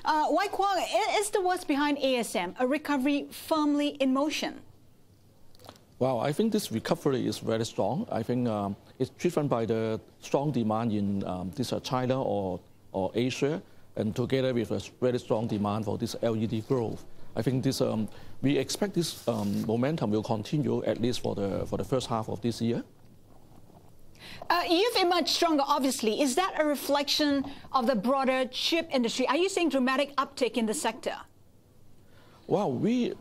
Why, Kwong, is the what's behind ASM a recovery firmly in motion? Well, I think this recovery is very strong. I think it's driven by the strong demand in China or Asia, and together with a very strong demand for this LED growth. I think this we expect this momentum will continue at least for the first half of this year. You've emerged stronger, obviously. Is that a reflection of the broader chip industry? Are you seeing dramatic uptick in the sector? Well, we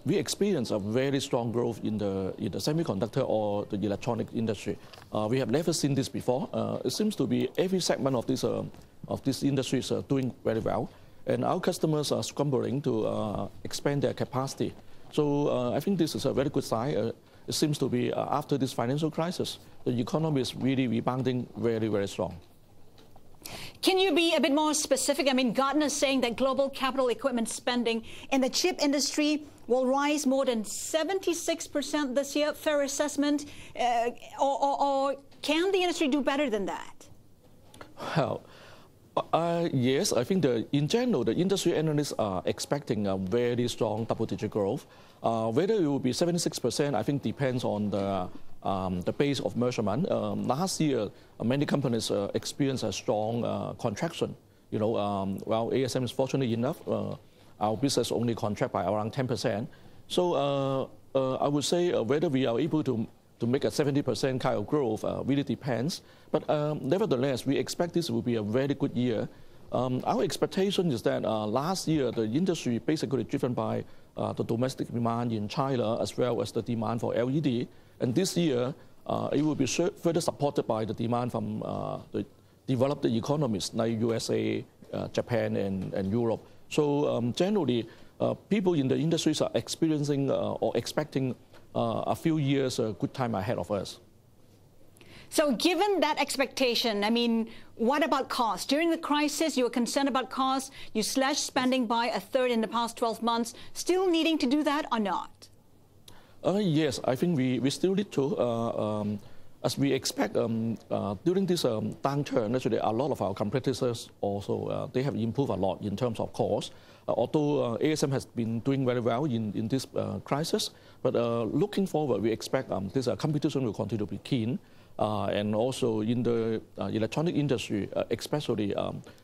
experience a very strong growth in the semiconductor or the electronic industry. We have never seen this before. It seems to be every segment of this industry is doing very well, and our customers are scrambling to expand their capacity. So I think this is a very good sign. It seems to be after this financial crisis, the economy is really rebounding very, very strong. Can you be a bit more specific? I mean, Gartner is saying that global capital equipment spending in the chip industry will rise more than 76% this year. Fair assessment? Or can the industry do better than that? Well, yes, I think in general, the industry analysts are expecting a very strong double-digit growth. Whether it will be 76%, I think depends on the base of measurement. Last year, many companies experienced a strong contraction. Well, ASM is fortunate enough, our business only contract by around 10%. So I would say whether we are able to make a 70% kind of growth really depends. But nevertheless, we expect this will be a very good year. Our expectation is that last year, the industry basically driven by the domestic demand in China as well as the demand for LED. And this year, it will be further supported by the demand from the developed economies like USA, Japan, and Europe. So generally, people in the industries are experiencing or expecting a few years good time ahead of us. So given that expectation, I mean, what about cost? During the crisis, you were concerned about cost. You slashed spending by a third in the past 12 months. Still needing to do that or not? Yes, I think we still need to. As we expect, during this downturn, actually, a lot of our competitors also, they have improved a lot in terms of cost. Although ASM has been doing very well in this crisis, but looking forward, we expect this competition will continue to be keen. And also in the electronic industry, especially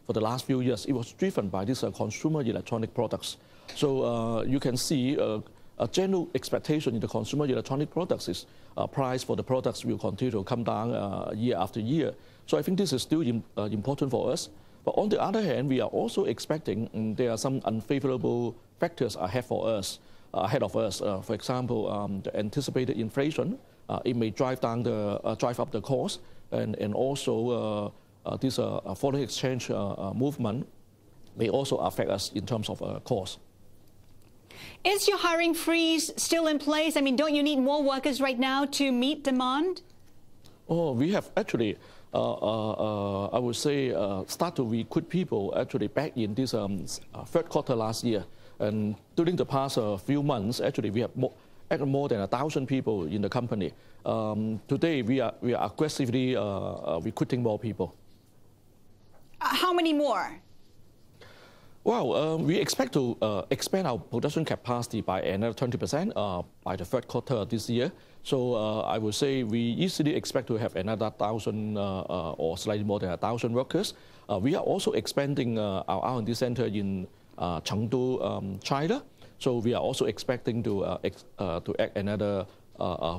for the last few years, it was driven by these consumer electronic products. So you can see a general expectation in the consumer electronic products is price for the products will continue to come down year after year. So I think this is still important for us. But on the other hand, we are also expecting there are some unfavorable factors ahead of us. For example, the anticipated inflation. It may drive up the cost, and also this foreign exchange movement may also affect us in terms of cost. Is your hiring freeze still in place? I mean, don't you need more workers right now to meet demand? Oh, we have actually, I would say, start to recruit people actually back in this third quarter last year. And during the past few months, actually, we have more than 1,000 people in the company. Today, we are aggressively recruiting more people. How many more? Well, we expect to expand our production capacity by another 20% by the third quarter this year. So I would say we easily expect to have another 1,000 or slightly more than 1,000 workers. We are also expanding our R&D center in Chengdu, China. So we are also expecting to add another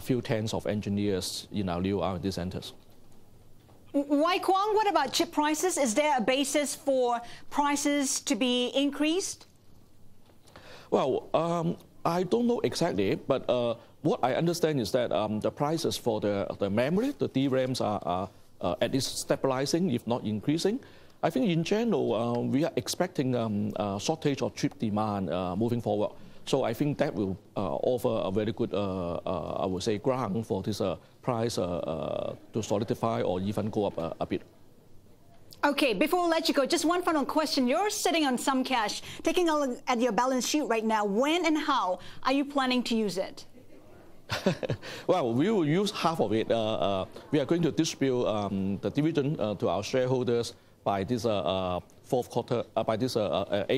few tens of engineers in our new R&D centers. Why, Kwong? What about chip prices? Is there a basis for prices to be increased? Well, I don't know exactly, but what I understand is that the prices for the memory, the DRAMs are at least stabilizing, if not increasing. I think in general, we are expecting a shortage of chip demand moving forward. So I think that will offer a very good, I would say, ground for this price to solidify or even go up a bit. Okay, before we let you go, just one final question. You're sitting on some cash. Taking a look at your balance sheet right now, when and how are you planning to use it? Well, we will use half of it. We are going to distribute the dividend to our shareholders by this fourth quarter, by this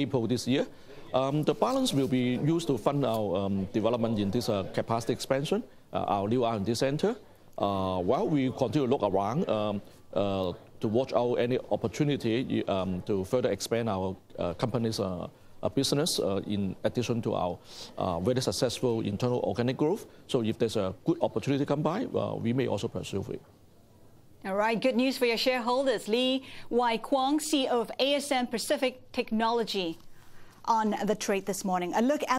April this year. The balance will be used to fund our development in this capacity expansion, our new R&D center. While we continue to look around to watch out any opportunity to further expand our company's business in addition to our very successful internal organic growth. So if there's a good opportunity come by, we may also pursue it. All right, good news for your shareholders. Lee Y. Kwong, CEO of ASM Pacific Technology, on the trade this morning. A look at